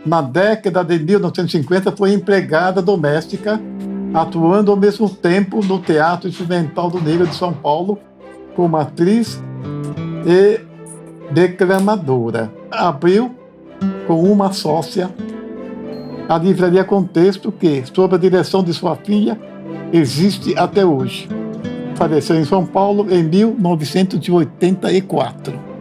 na década de 1950, foi empregada doméstica, atuando ao mesmo tempo no Teatro Experimental do Negro de São Paulo, como atriz e declamadora. Abriu com uma sócia a Livraria Contexto, que, sob a direção de sua filha, existe até hoje. Faleceu em São Paulo em 1984.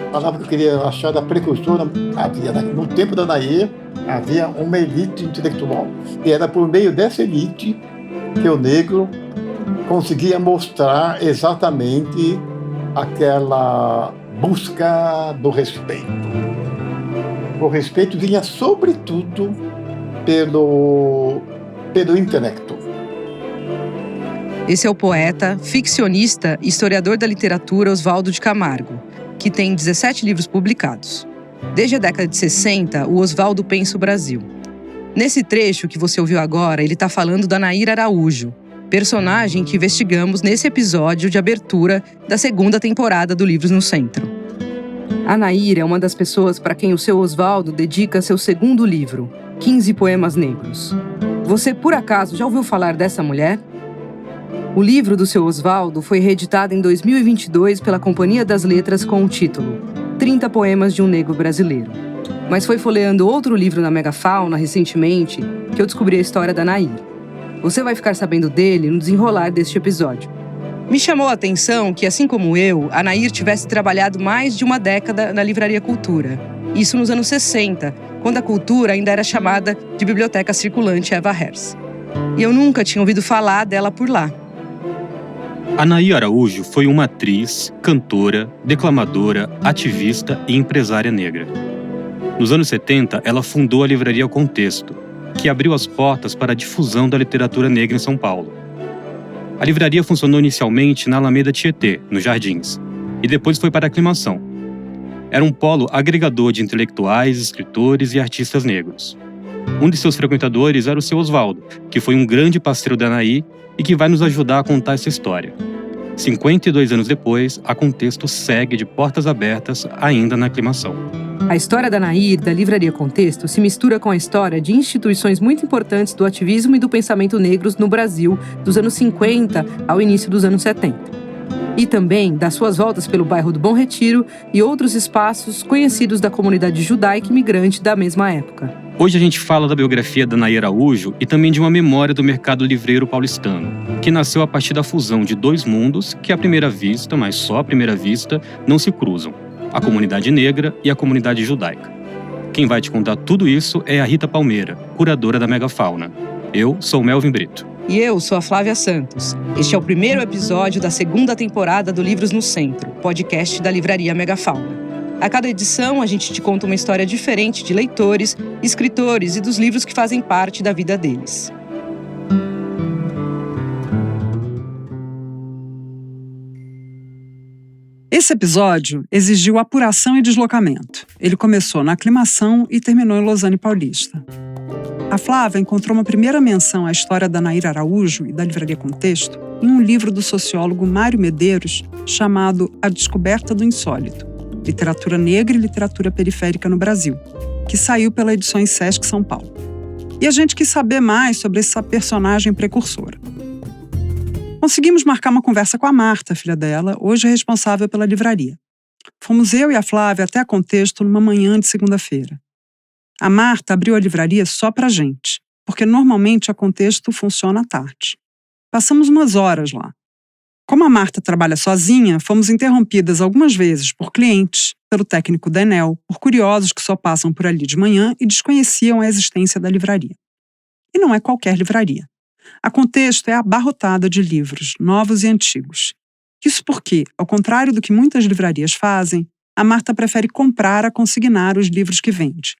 A palavra que eu queria achar da precursora, havia, no tempo da Nair, havia uma elite intelectual, e era por meio dessa elite que o negro conseguia mostrar exatamente aquela busca do respeito. O respeito vinha, sobretudo, pelo intelecto. Esse é o poeta, ficcionista e historiador da literatura Oswaldo de Camargo, que tem 17 livros publicados. Desde a década de 60, o Oswaldo pensa o Brasil. Nesse trecho que você ouviu agora, ele está falando da Nair Araújo, personagem que investigamos nesse episódio de abertura da segunda temporada do Livros no Centro. A Nair é uma das pessoas para quem o seu Oswaldo dedica seu segundo livro, 15 Poemas Negros. Você, por acaso, já ouviu falar dessa mulher? O livro do seu Oswaldo foi reeditado em 2022 pela Companhia das Letras com o título 30 Poemas de um Negro Brasileiro. Mas foi folheando outro livro na Megafauna recentemente que eu descobri a história da Nair. Você vai ficar sabendo dele no desenrolar deste episódio. Me chamou a atenção que, assim como eu, a Nair tivesse trabalhado mais de uma década na Livraria Cultura. Isso nos anos 60, quando a Cultura ainda era chamada de Biblioteca Circulante Eva Hers. E eu nunca tinha ouvido falar dela por lá. A Nair Araújo foi uma atriz, cantora, declamadora, ativista e empresária negra. Nos anos 70, ela fundou a Livraria Contexto, que abriu as portas para a difusão da literatura negra em São Paulo. A livraria funcionou inicialmente na Alameda Tietê, nos Jardins, e depois foi para a Aclimação. Era um polo agregador de intelectuais, escritores e artistas negros. Um de seus frequentadores era o seu Oswaldo, que foi um grande parceiro da Nair e que vai nos ajudar a contar essa história. 52 anos depois, a Contexto segue de portas abertas ainda na Aclimação. A história da Nair, da Livraria Contexto, se mistura com a história de instituições muito importantes do ativismo e do pensamento negros no Brasil, dos anos 50 ao início dos anos 70. E também das suas voltas pelo bairro do Bom Retiro e outros espaços conhecidos da comunidade judaica e imigrante da mesma época. Hoje a gente fala da biografia da Nair Araújo e também de uma memória do mercado livreiro paulistano, que nasceu a partir da fusão de dois mundos que, à primeira vista, mas só à primeira vista, não se cruzam: a comunidade negra e a comunidade judaica. Quem vai te contar tudo isso é a Rita Palmeira, curadora da Megafauna. Eu sou o Melvin Brito. E eu sou a Flávia Santos. Este é o primeiro episódio da segunda temporada do Livros no Centro, podcast da Livraria Megafauna. A cada edição, a gente te conta uma história diferente de leitores, escritores e dos livros que fazem parte da vida deles. Esse episódio exigiu apuração e deslocamento. Ele começou na Aclimação e terminou em Lausanne Paulista. A Flávia encontrou uma primeira menção à história da Nair Araújo e da Livraria Contexto em um livro do sociólogo Mário Medeiros chamado A Descoberta do Insólito, Literatura Negra e Literatura Periférica no Brasil, que saiu pela Edições Sesc São Paulo. E a gente quis saber mais sobre essa personagem precursora. Conseguimos marcar uma conversa com a Marta, filha dela, hoje responsável pela livraria. Fomos eu e a Flávia até a Contexto numa manhã de segunda-feira. A Marta abriu a livraria só pra gente, porque normalmente a Contexto funciona à tarde. Passamos umas horas lá. Como a Marta trabalha sozinha, fomos interrompidas algumas vezes por clientes, pelo técnico da Enel, por curiosos que só passam por ali de manhã e desconheciam a existência da livraria. E não é qualquer livraria. A Contexto é abarrotada de livros, novos e antigos. Isso porque, ao contrário do que muitas livrarias fazem, a Marta prefere comprar a consignar os livros que vende.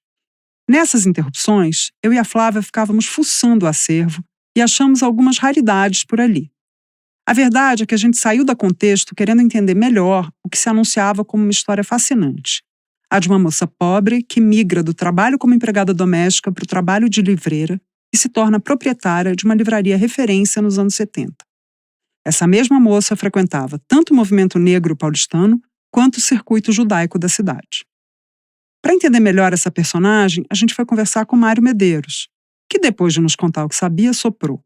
Nessas interrupções, eu e a Flávia ficávamos fuçando o acervo e achamos algumas raridades por ali. A verdade é que a gente saiu da Contexto querendo entender melhor o que se anunciava como uma história fascinante. A de uma moça pobre que migra do trabalho como empregada doméstica para o trabalho de livreira e se torna proprietária de uma livraria referência nos anos 70. Essa mesma moça frequentava tanto o movimento negro paulistano quanto o circuito judaico da cidade. Para entender melhor essa personagem, a gente foi conversar com Mário Medeiros, que depois de nos contar o que sabia, soprou.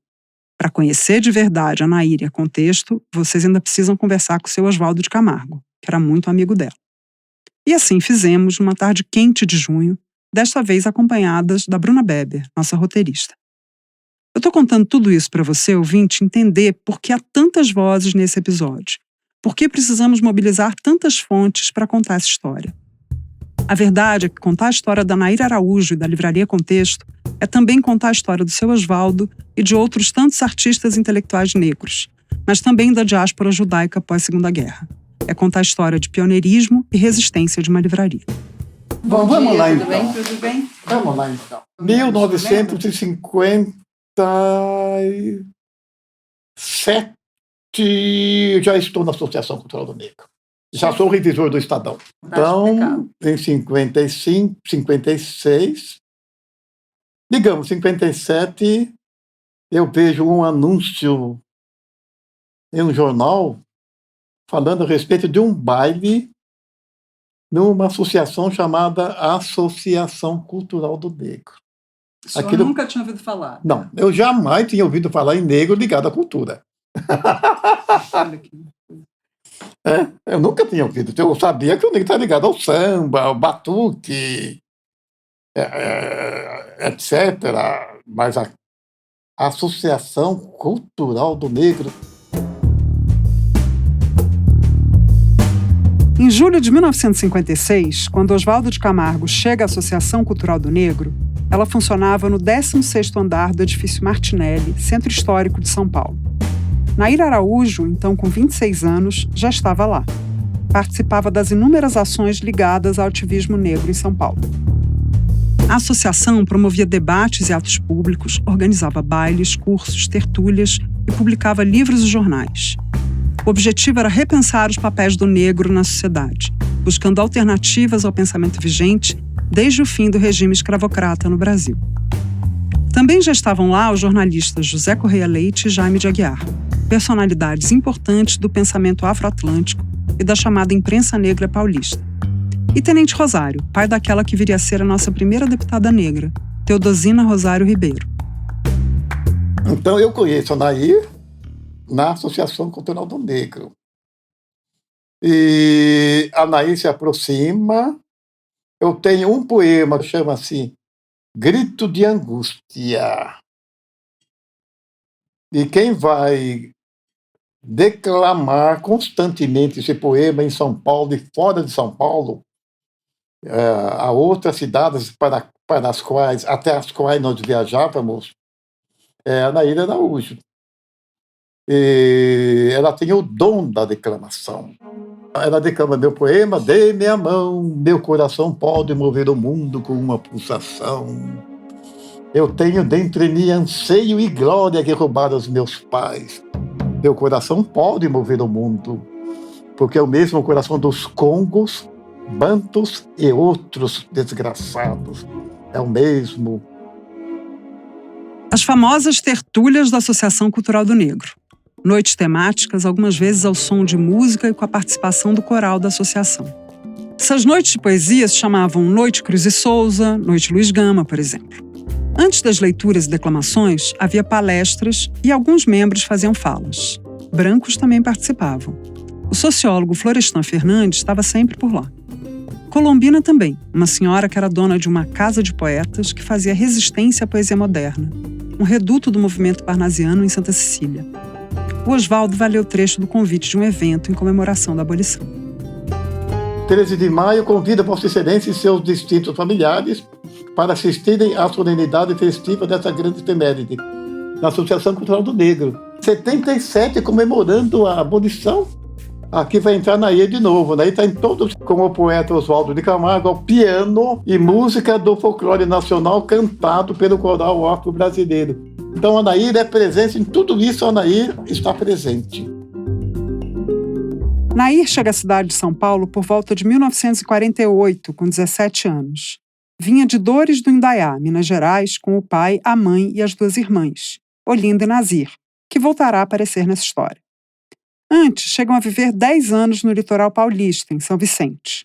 Para conhecer de verdade a Nair e a Contexto, vocês ainda precisam conversar com o seu Oswaldo de Camargo, que era muito amigo dela. E assim fizemos numa tarde quente de junho, desta vez acompanhadas da Bruna Beber, nossa roteirista. Eu estou contando tudo isso para você, ouvinte, entender por que há tantas vozes nesse episódio. Por que precisamos mobilizar tantas fontes para contar essa história. A verdade é que contar a história da Nair Araújo e da Livraria Contexto é também contar a história do seu Oswaldo e de outros tantos artistas intelectuais negros, mas também da diáspora judaica pós-Segunda Guerra. É contar a história de pioneirismo e resistência de uma livraria. Bom, vamos lá então. Tudo bem? Vamos lá então. 1957, já estou na Associação Cultural do Negro. Já sou revisor do Estadão. Então, em 55, 56, digamos, 57, eu vejo um anúncio em um jornal falando a respeito de um baile numa associação chamada Associação Cultural do Negro. O senhor nunca tinha ouvido falar? Não, eu jamais tinha ouvido falar em negro ligado à cultura. Olha aqui. Eu nunca tinha ouvido. Eu sabia que o negro está ligado ao samba, ao batuque, etc. Mas a Associação Cultural do Negro. Em julho de 1956, quando Oswaldo de Camargo chega à Associação Cultural do Negro, ela funcionava no 16º andar do edifício Martinelli, Centro Histórico de São Paulo. Nair Araújo, então com 26 anos, já estava lá. Participava das inúmeras ações ligadas ao ativismo negro em São Paulo. A associação promovia debates e atos públicos, organizava bailes, cursos, tertúlias e publicava livros e jornais. O objetivo era repensar os papéis do negro na sociedade, buscando alternativas ao pensamento vigente desde o fim do regime escravocrata no Brasil. Também já estavam lá os jornalistas José Correia Leite e Jaime de Aguiar, personalidades importantes do pensamento afro-atlântico e da chamada imprensa negra paulista. E Tenente Rosário, pai daquela que viria a ser a nossa primeira deputada negra, Teodosina Rosário Ribeiro. Então eu conheço a Nair na Associação Cultural do Negro. E a Nair se aproxima. Eu tenho um poema que chama-se Grito de Angústia. E quem vai declamar constantemente esse poema em São Paulo e fora de São Paulo, a outras cidades para as quais, até as quais nós viajávamos, é a Nair Araújo. E ela tem o dom da declamação. Ela declama meu poema: dê-me a mão, meu coração pode mover o mundo com uma pulsação. Eu tenho dentro de mim anseio e glória que roubaram os meus pais. Meu coração pode mover o mundo, porque é o mesmo coração dos congos, bantus e outros desgraçados. É o mesmo. As famosas tertúlias da Associação Cultural do Negro. Noites temáticas, algumas vezes ao som de música e com a participação do coral da associação. Essas noites de poesia se chamavam Noite Cruz e Souza, Noite Luiz Gama, por exemplo. Antes das leituras e declamações, havia palestras e alguns membros faziam falas. Brancos também participavam. O sociólogo Florestan Fernandes estava sempre por lá. Colombina também, uma senhora que era dona de uma casa de poetas que fazia resistência à poesia moderna, um reduto do movimento parnasiano em Santa Cecília. O Oswaldo vai ler o trecho do convite de um evento em comemoração da abolição. 13 de maio convida Vossa Excelência e seus distintos familiares para assistirem à solenidade festiva dessa grande efeméride, na Associação Cultural do Negro. 77, comemorando a abolição. Aqui vai entrar Nair de novo. Nair está em todos, como o poeta Oswaldo de Camargo, ao piano e música do folclore nacional cantado pelo coral afro-brasileiro. Então a Nair é presente em tudo isso, a Nair está presente. Nair chega à cidade de São Paulo por volta de 1948, com 17 anos. Vinha de Dores do Indaiá, Minas Gerais, com o pai, a mãe e as duas irmãs, Olinda e Nazir, que voltará a aparecer nessa história. Antes, chegam a viver 10 anos no litoral paulista, em São Vicente.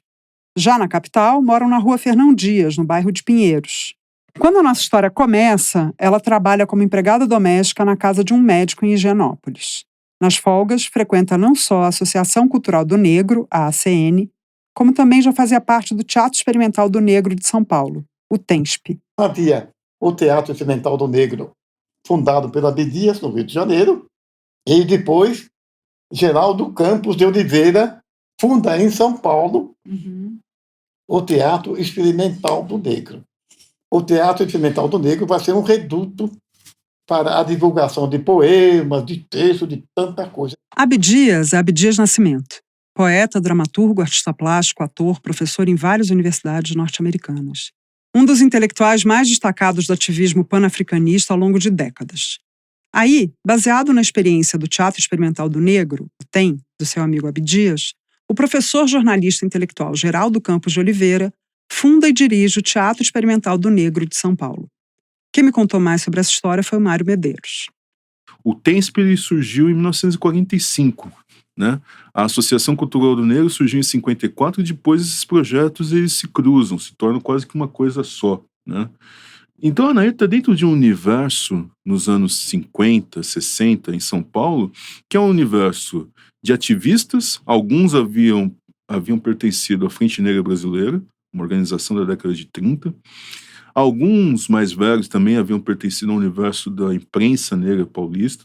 Já na capital, moram na rua Fernão Dias, no bairro de Pinheiros. Quando a nossa história começa, ela trabalha como empregada doméstica na casa de um médico em Higienópolis. Nas folgas, frequenta não só a Associação Cultural do Negro, a ACN, como também já fazia parte do Teatro Experimental do Negro de São Paulo, o TENSP. Havia o Teatro Experimental do Negro, fundado pela Abdias, no Rio de Janeiro, e depois Geraldo Campos de Oliveira funda em São Paulo o Teatro Experimental do Negro. O Teatro Experimental do Negro vai ser um reduto para a divulgação de poemas, de textos, de tanta coisa. Abdias é Abdias Nascimento, poeta, dramaturgo, artista plástico, ator, professor em várias universidades norte-americanas. Um dos intelectuais mais destacados do ativismo panafricanista ao longo de décadas. Aí, baseado na experiência do Teatro Experimental do Negro, o TEM, do seu amigo Abdias, o professor jornalista intelectual Geraldo Campos de Oliveira funda e dirige o Teatro Experimental do Negro de São Paulo. Quem me contou mais sobre essa história foi o Mário Medeiros. O TENSP surgiu em 1945, né? A Associação Cultural do Negro surgiu em 54 e depois esses projetos eles se cruzam, se tornam quase que uma coisa só, né? Então a Anaí está dentro de um universo nos anos 50, 60 em São Paulo, que é um universo de ativistas. Alguns haviam pertencido à Frente Negra Brasileira, uma organização da década de 30. Alguns mais velhos também haviam pertencido ao universo da imprensa negra paulista.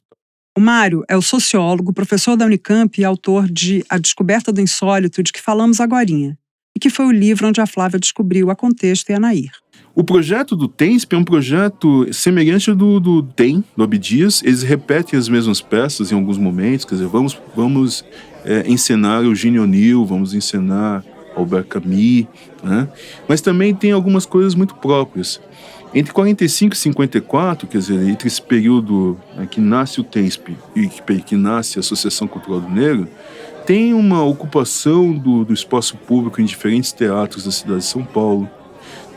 O Mário é o sociólogo, professor da Unicamp e autor de A Descoberta do Insólito, de que falamos agorinha, e que foi o livro onde a Flávia descobriu a Contexto e a Nair. O projeto do TENSP é um projeto semelhante ao do TEM, do Abdias. Eles repetem as mesmas peças em alguns momentos, quer dizer, vamos encenar Eugênio O'Neill, vamos encenar Albert Camus, né? Mas também tem algumas coisas muito próprias. Entre 45 e 54, quer dizer, entre esse período que nasce o TENSP e que nasce a Associação Cultural do Negro, tem uma ocupação do espaço público em diferentes teatros da cidade de São Paulo,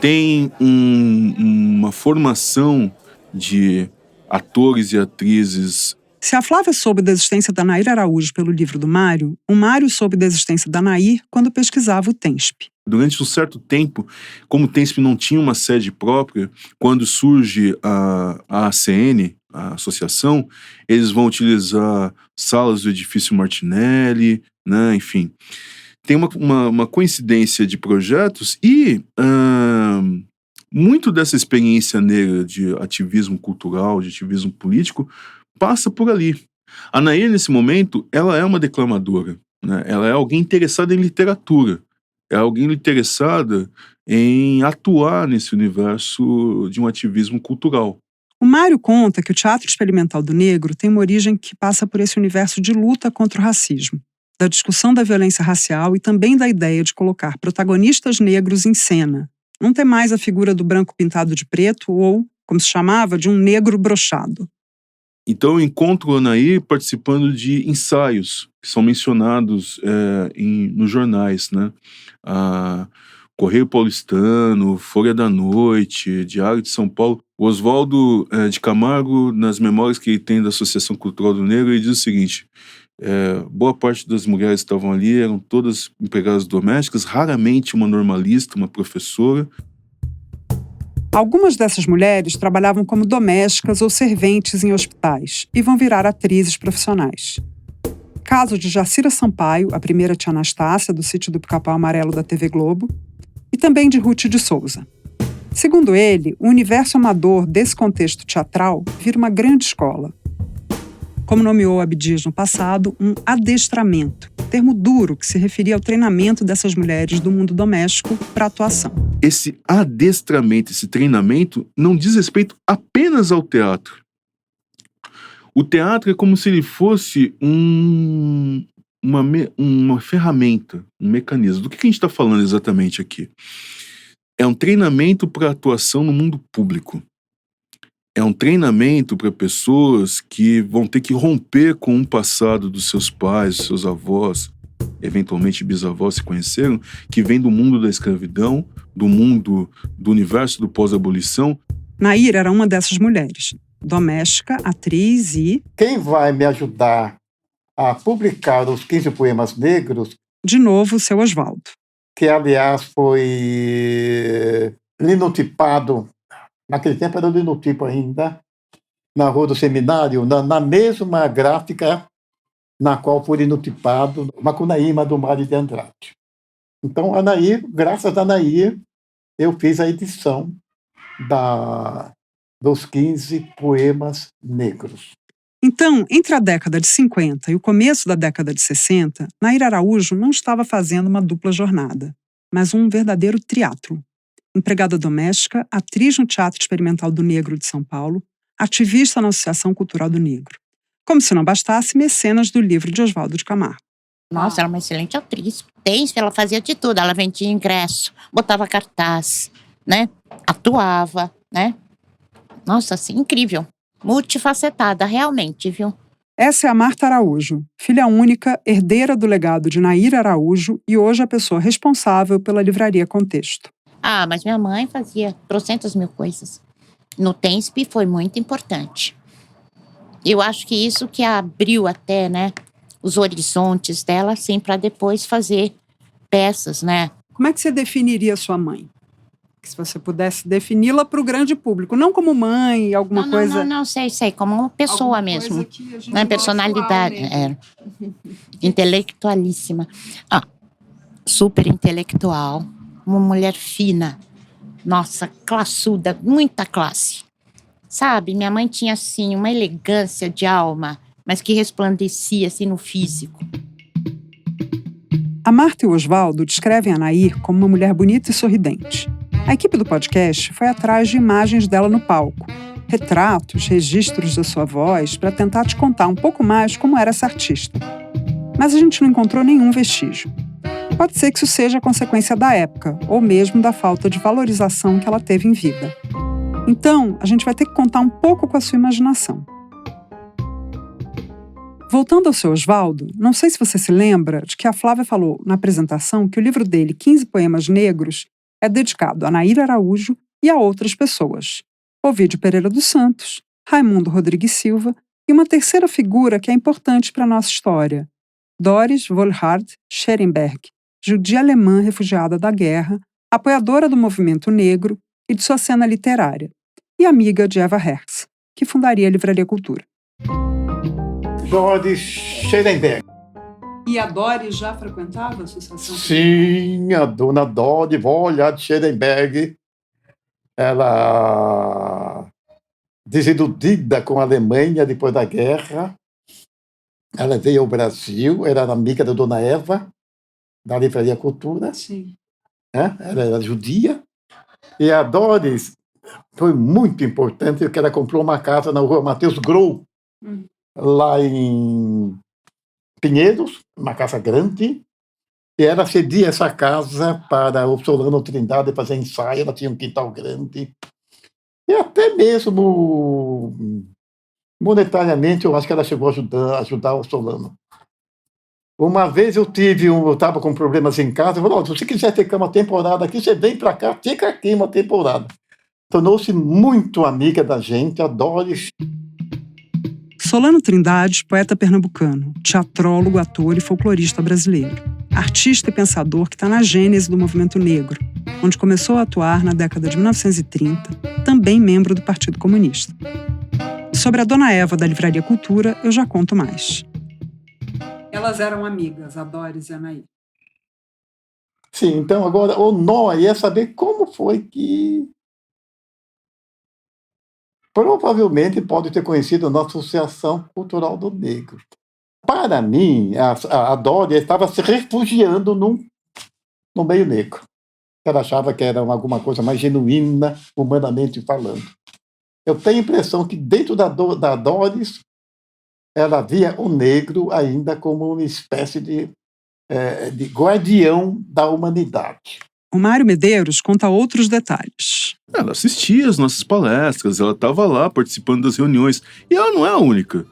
tem uma formação de atores e atrizes. Se a Flávia soube da existência da Nair Araújo pelo livro do Mário, o Mário soube da existência da Nair quando pesquisava o TENSP. Durante um certo tempo, como o TENSP não tinha uma sede própria, quando surge a ACN, a associação, eles vão utilizar salas do edifício Martinelli, né? Enfim. Tem uma coincidência de projetos e muito dessa experiência negra de ativismo cultural, de ativismo político, passa por ali. A Nair, nesse momento, ela é uma declamadora, né? Ela é alguém interessada em literatura, é alguém interessada em atuar nesse universo de um ativismo cultural. O Mário conta que o Teatro Experimental do Negro tem uma origem que passa por esse universo de luta contra o racismo, da discussão da violência racial e também da ideia de colocar protagonistas negros em cena. Não ter mais a figura do branco pintado de preto ou, como se chamava, de um negro brochado. Então eu encontro a Anaí participando de ensaios que são mencionados nos jornais, né? Correio Paulistano, Folha da Noite, Diário de São Paulo. O Oswaldo de Camargo, nas memórias que ele tem da Associação Cultural do Negro, ele diz o seguinte: boa parte das mulheres que estavam ali eram todas empregadas domésticas, raramente uma normalista, uma professora. Algumas dessas mulheres trabalhavam como domésticas ou serventes em hospitais e vão virar atrizes profissionais. Caso de Jacira Sampaio, a primeira tia Anastácia, do Sítio do Pica-Pau Amarelo da TV Globo, e também de Ruth de Souza. Segundo ele, o universo amador desse contexto teatral vira uma grande escola. Como nomeou Abdias no passado, um adestramento, termo duro que se referia ao treinamento dessas mulheres do mundo doméstico para atuação. Esse adestramento, esse treinamento, não diz respeito apenas ao teatro. O teatro é como se ele fosse uma ferramenta, um mecanismo. Do que a gente está falando exatamente aqui? É um treinamento para atuação no mundo público. É um treinamento para pessoas que vão ter que romper com um passado dos seus pais, dos seus avós, eventualmente bisavós se conheceram, que vem do mundo da escravidão, do mundo do universo do pós-abolição. Nair era uma dessas mulheres, doméstica, atriz e... Quem vai me ajudar a publicar os 15 poemas negros? De novo, o seu Oswaldo. que aliás foi linotipado, naquele tempo era linotipo ainda, na Rua do Seminário, na mesma gráfica na qual foi linotipado Macunaíma do Mário de Andrade. Então, Anaí, graças a Anaí, eu fiz a edição dos 15 poemas negros. Então, entre a década de 50 e o começo da década de 60, Nair Araújo não estava fazendo uma dupla jornada, mas um verdadeiro triatlo. Empregada doméstica, atriz no Teatro Experimental do Negro de São Paulo, ativista na Associação Cultural do Negro. Como se não bastasse, mecenas do livro de Oswaldo de Camargo. Nossa, ela é uma excelente atriz. Ela fazia de tudo. Ela vendia ingresso, botava cartaz, né? Atuava, né? Nossa, assim, incrível. Multifacetada, realmente, viu? Essa é a Marta Araújo, filha única, herdeira do legado de Nair Araújo e hoje a pessoa responsável pela livraria Contexto. Ah, mas minha mãe fazia 300.000 coisas. No TENSP foi muito importante. Eu acho que isso que abriu até, né, os horizontes dela, assim, para depois fazer peças, né? Como é que você definiria sua mãe? Se você pudesse defini-la para o grande público, não como mãe, alguma coisa... Não, sei, como uma pessoa mesmo. Né? Personalidade, intelectualíssima. Super intelectual, uma mulher fina, nossa, classuda, muita classe. Sabe, minha mãe tinha, assim, uma elegância de alma, mas que resplandecia, assim, no físico. A Marta e o Oswaldo descrevem a Nair como uma mulher bonita e sorridente. A equipe do podcast foi atrás de imagens dela no palco, retratos, registros da sua voz, para tentar te contar um pouco mais como era essa artista. Mas a gente não encontrou nenhum vestígio. Pode ser que isso seja consequência da época, ou mesmo da falta de valorização que ela teve em vida. Então, a gente vai ter que contar um pouco com a sua imaginação. Voltando ao seu Oswaldo, não sei se você se lembra de que a Flávia falou na apresentação que o livro dele, 15 Poemas Negros, é dedicado a Nair Araújo e a outras pessoas. Ovídio Pereira dos Santos, Raimundo Rodrigues Silva e uma terceira figura que é importante para a nossa história, Doris Volhard Scherenberg, judia alemã refugiada da guerra, apoiadora do movimento negro e de sua cena literária, e amiga de Eva Herz, que fundaria a Livraria Cultura. Doris Scherenberg. E a Doris já frequentava a associação? Sim, a dona Doris Volhard Scherenberg, ela, desiludida com a Alemanha depois da guerra, ela veio ao Brasil, era amiga da dona Eva, da Livraria Cultura. Sim. Ela era judia. E a Doris foi muito importante, porque ela comprou uma casa na rua Matheus Grou, lá em Pinheiros, uma casa grande, e ela cedia essa casa para o Solano Trindade fazer ensaio. Ela tinha um quintal grande, e até mesmo monetariamente eu acho que ela chegou a ajudar o Solano. Uma vez eu estava com problemas em casa, eu falei: se você quiser ficar uma temporada aqui, você vem para cá, fica aqui uma temporada. Tornou-se muito amiga da gente, a Doris. Solano Trindade, poeta pernambucano, teatrólogo, ator e folclorista brasileiro. Artista e pensador que está na gênese do movimento negro, onde começou a atuar na década de 1930, também membro do Partido Comunista. Sobre a Dona Eva da Livraria Cultura, eu já conto mais. Elas eram amigas, a Doris e a Nair. Sim, então agora o nó aí é saber como foi que... Provavelmente pode ter conhecido na Associação Cultural do Negro. Para mim, a Doris estava se refugiando no meio negro. Ela achava que era alguma coisa mais genuína, humanamente falando. Eu tenho a impressão que dentro da Doris, ela via o negro ainda como uma espécie de guardião da humanidade. O Mário Medeiros conta outros detalhes. Ela assistia às nossas palestras, ela estava lá participando das reuniões. E ela não é a única.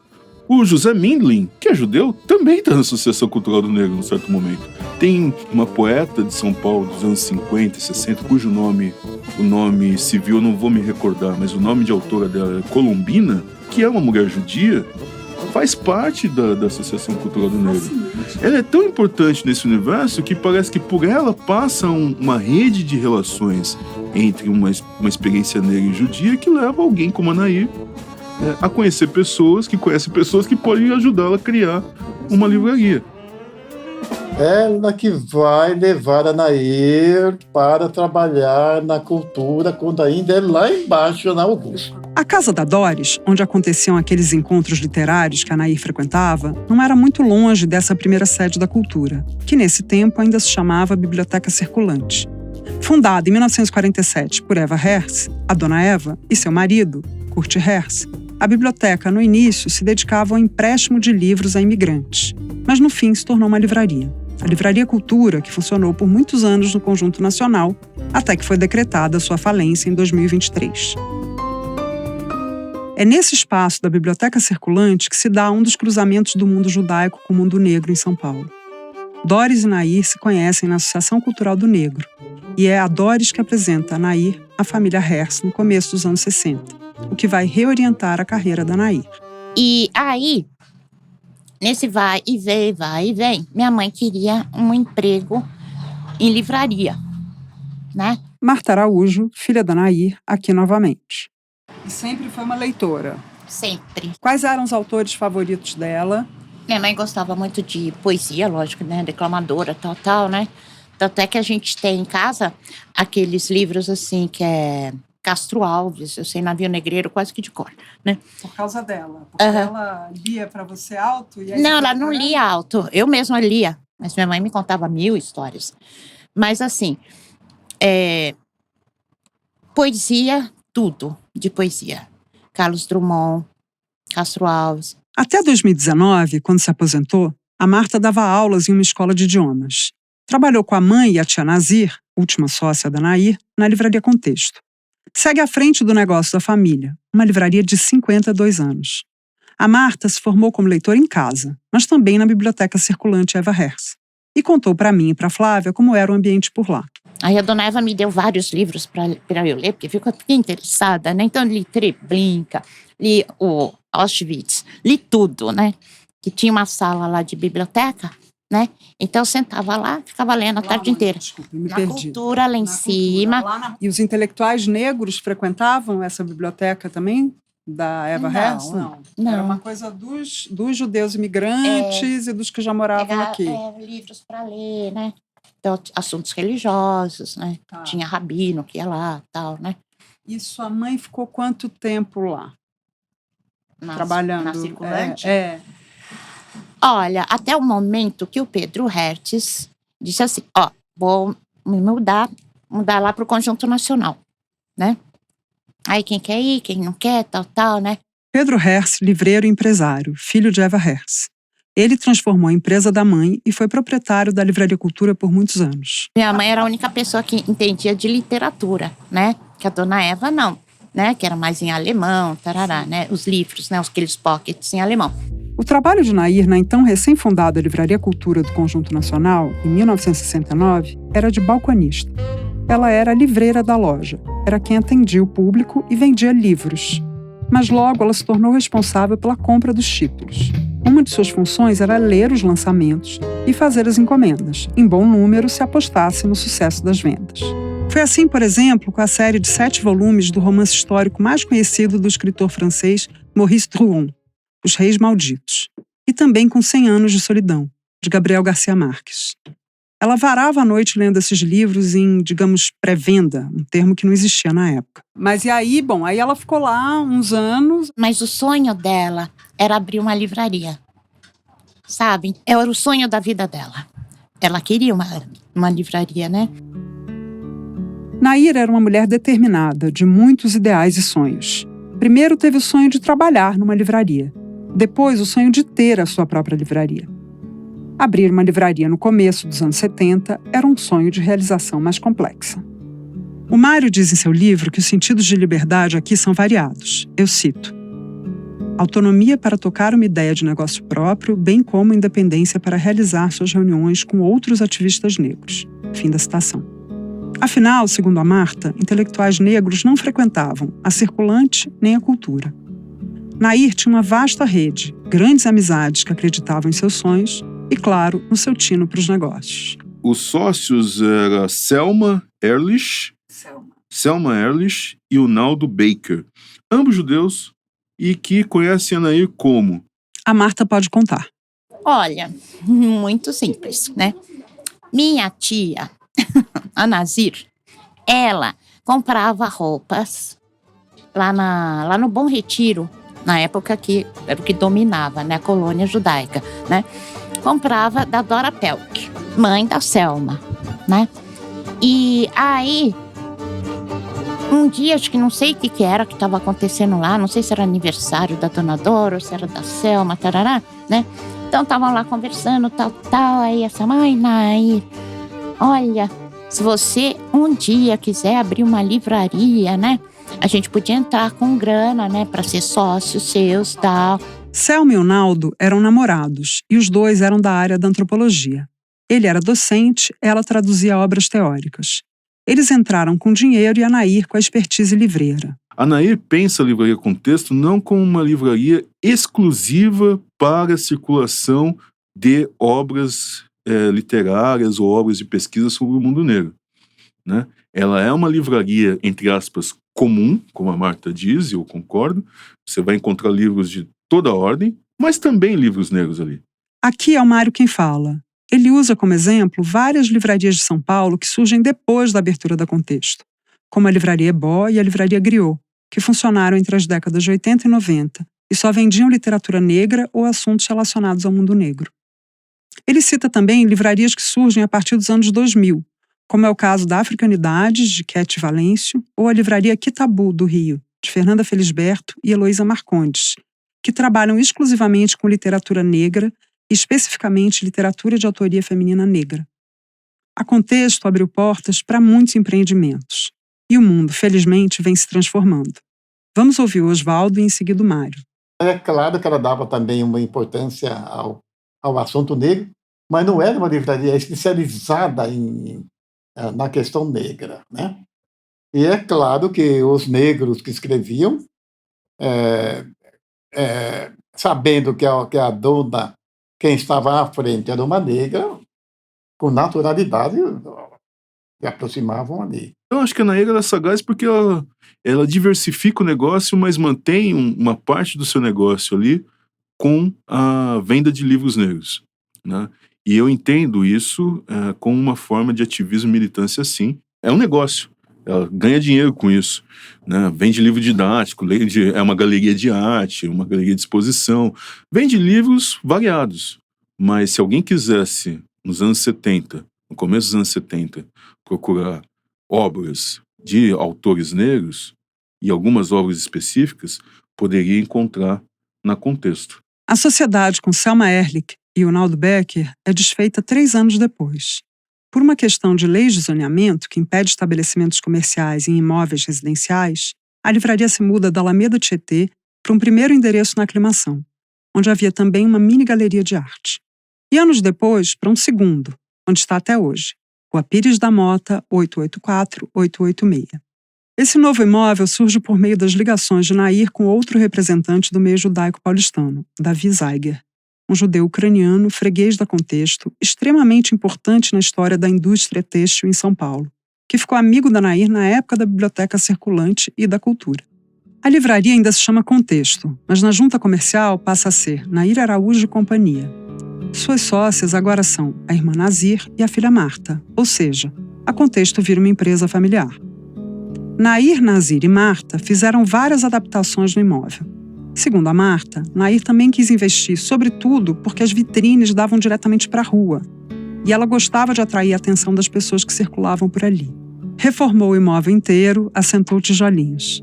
O José Mindlin, que é judeu, também está na Associação Cultural do Negro, num certo momento. Tem uma poeta de São Paulo dos anos 50 e 60, cujo o nome civil eu não vou me recordar, mas o nome de autora dela é Colombina, que é uma mulher judia, faz parte da Associação Cultural do Negro. Ela é tão importante nesse universo que parece que por ela passa uma rede de relações entre uma experiência negra e judia que leva alguém como a Nair a conhecer pessoas que conhecem pessoas que podem ajudá-la a criar uma livraria. Ela que vai levar a Nair para trabalhar na cultura quando ainda é lá embaixo, na Augusta. A casa da Doris, onde aconteciam aqueles encontros literários que a Nair frequentava, não era muito longe dessa primeira sede da cultura, que nesse tempo ainda se chamava Biblioteca Circulante. Fundada em 1947 por Eva Herz, a Dona Eva, e seu marido, Kurt Herz, a biblioteca, no início, se dedicava ao empréstimo de livros a imigrantes, mas no fim se tornou uma livraria. A Livraria Cultura, que funcionou por muitos anos no Conjunto Nacional, até que foi decretada sua falência em 2023. É nesse espaço da Biblioteca Circulante que se dá um dos cruzamentos do mundo judaico com o mundo negro em São Paulo. Doris e Nair se conhecem na Associação Cultural do Negro, e é a Doris que apresenta a Nair à família Herz no começo dos anos 60, o que vai reorientar a carreira da Nair. E aí, nesse vai e vem, minha mãe queria um emprego em livraria, né? Marta Araújo, filha da Nair, aqui novamente. E sempre foi uma leitora. Sempre. Quais eram os autores favoritos dela? Minha mãe gostava muito de poesia, lógico, né? Declamadora, tal, né? Tanto é que a gente tem em casa aqueles livros, assim, que é Castro Alves, eu sei, Navio Negreiro, quase que de cor, né? Por causa dela? Porque ela lia para você alto? E aí não, ela não lia alto. Eu mesma lia, mas minha mãe me contava 1000 histórias. Mas, assim, poesia, tudo de poesia. Carlos Drummond, Castro Alves. Até 2019, quando se aposentou, a Marta dava aulas em uma escola de idiomas. Trabalhou com a mãe e a tia Nazir, última sócia da Nair, na Livraria Contexto. Segue à frente do negócio da família, uma livraria de 52 anos. A Marta se formou como leitora em casa, mas também na Biblioteca Circulante Eva Herz. E contou para mim e para Flávia como era o ambiente por lá. Aí a Dona Eva me deu vários livros para eu ler, porque fiquei interessada, né? Então li Treblinka, li o Auschwitz, li tudo, né? Que tinha uma sala lá de biblioteca, né? Então eu sentava lá, ficava lendo a tarde inteira. Desculpa, me Na perdi. cultura, lá em cima. E os intelectuais negros frequentavam essa biblioteca também? Da Eva Herz? Não. Era uma coisa dos judeus imigrantes e dos que já moravam aqui. Livros para ler, né? Então, assuntos religiosos, né? Tá. Tinha rabino que ia lá, tal, né? E sua mãe ficou quanto tempo lá? Trabalhando? Na Circulante? Olha, até o momento que o Pedro Hertz disse assim, vou me mudar lá para o Conjunto Nacional, né? Aí quem quer ir, quem não quer, tal, né? Pedro Hertz, livreiro e empresário, filho de Eva Herz. Ele transformou a empresa da mãe e foi proprietário da Livraria Cultura por muitos anos. Minha mãe era a única pessoa que entendia de literatura, né? Que a Dona Eva não, né? Que era mais em alemão, tarará, né? Os livros, né? Aqueles pockets em alemão. O trabalho de Nair na então recém-fundada Livraria Cultura do Conjunto Nacional, em 1969, era de balconista. Ela era a livreira da loja, era quem atendia o público e vendia livros. Mas logo ela se tornou responsável pela compra dos títulos. Uma de suas funções era ler os lançamentos e fazer as encomendas, em bom número se apostasse no sucesso das vendas. Foi assim, por exemplo, com a série de 7 volumes do romance histórico mais conhecido do escritor francês Maurice Druon, Os Reis Malditos, e também com 100 Anos de Solidão, de Gabriel Garcia Marques. Ela varava a noite lendo esses livros em, digamos, pré-venda, um termo que não existia na época. Mas e aí, aí ela ficou lá uns anos. Mas o sonho dela era abrir uma livraria, sabe? Era o sonho da vida dela. Ela queria uma livraria, né? Nair era uma mulher determinada, de muitos ideais e sonhos. Primeiro teve o sonho de trabalhar numa livraria. Depois, o sonho de ter a sua própria livraria. Abrir uma livraria no começo dos anos 70 era um sonho de realização mais complexa. O Mário diz em seu livro que os sentidos de liberdade aqui são variados. Eu cito: autonomia para tocar uma ideia de negócio próprio, bem como independência para realizar suas reuniões com outros ativistas negros. Fim da citação. Afinal, segundo a Marta, intelectuais negros não frequentavam a Circulante nem a Cultura. Nair tinha uma vasta rede, grandes amizades que acreditavam em seus sonhos e, claro, no seu tino para os negócios. Os sócios eram Selma Ehrlich e o Naldo Baker, ambos judeus e que conhecem a Nair como... A Marta pode contar. Olha, muito simples, né? Minha tia, a Nazir, ela comprava roupas lá no Bom Retiro, na época que era o que dominava, né? A colônia judaica, né? Comprava da Dora Pelk, mãe da Selma, né? E aí, um dia, acho que não sei o que era que estava acontecendo lá, não sei se era aniversário da Dona Dora ou se era da Selma, tarará, né? Então estavam lá conversando, tal, aí essa mãe, Nair, olha, se você um dia quiser abrir uma livraria, né? A gente podia entrar com grana, né? Para ser sócios seus, tal. Selma e o Naldo eram namorados e os dois eram da área da antropologia. Ele era docente, ela traduzia obras teóricas. Eles entraram com dinheiro e a Nair com a expertise livreira. A Nair pensa a Livraria Contexto não como uma livraria exclusiva para a circulação de obras literárias ou obras de pesquisa sobre o mundo negro, né? Ela é uma livraria, entre aspas, comum, como a Marta diz, e eu concordo. Você vai encontrar livros de toda a ordem, mas também livros negros ali. Aqui é o Mário quem fala. Ele usa como exemplo várias livrarias de São Paulo que surgem depois da abertura da Contexto, como a Livraria Ebó e a Livraria Griot, que funcionaram entre as décadas de 80 e 90 e só vendiam literatura negra ou assuntos relacionados ao mundo negro. Ele cita também livrarias que surgem a partir dos anos 2000, como é o caso da Africanidades, de Cat Valêncio, ou a Livraria Quitabu, do Rio, de Fernanda Felisberto e Heloísa Marcondes, que trabalham exclusivamente com literatura negra e especificamente literatura de autoria feminina negra. A Contexto abriu portas para muitos empreendimentos. E o mundo, felizmente, vem se transformando. Vamos ouvir o Oswaldo e em seguida o Mário. É claro que ela dava também uma importância ao assunto negro, mas não era uma livraria especializada na questão negra, né? E é claro que os negros que escreviam, sabendo que a dona, quem estava à frente era uma negra, com naturalidade se aproximavam ali. Eu acho que a Nair era sagaz porque ela diversifica o negócio, mas mantém uma parte do seu negócio ali com a venda de livros negros, né? E eu entendo isso como uma forma de ativismo e militância, sim. É um negócio. Ela ganha dinheiro com isso, né? Vende livro didático, é uma galeria de arte, uma galeria de exposição. Vende livros variados. Mas se alguém quisesse, nos anos 70, no começo dos anos 70, procurar obras de autores negros e algumas obras específicas, poderia encontrar na Contexto. A sociedade com Selma Ehrlich e o Naldo Becker é desfeita 3 anos depois. Por uma questão de leis de zoneamento que impede estabelecimentos comerciais em imóveis residenciais, a livraria se muda da Alameda Tietê para um primeiro endereço na Aclimação, onde havia também uma mini galeria de arte. E anos depois, para um segundo, onde está até hoje, Rua Pires da Mota, 884-886. Esse novo imóvel surge por meio das ligações de Nair com outro representante do meio judaico paulistano, Davi Zeiger, um judeu ucraniano, freguês da Contexto, extremamente importante na história da indústria têxtil em São Paulo, que ficou amigo da Nair na época da Biblioteca Circulante e da Cultura. A livraria ainda se chama Contexto, mas na junta comercial passa a ser Nair Araújo e Companhia. Suas sócias agora são a irmã Nazir e a filha Marta, ou seja, a Contexto vira uma empresa familiar. Nair, Nazir e Marta fizeram várias adaptações no imóvel. Segundo a Marta, Nair também quis investir, sobretudo porque as vitrines davam diretamente para a rua, e ela gostava de atrair a atenção das pessoas que circulavam por ali. Reformou o imóvel inteiro, assentou tijolinhos.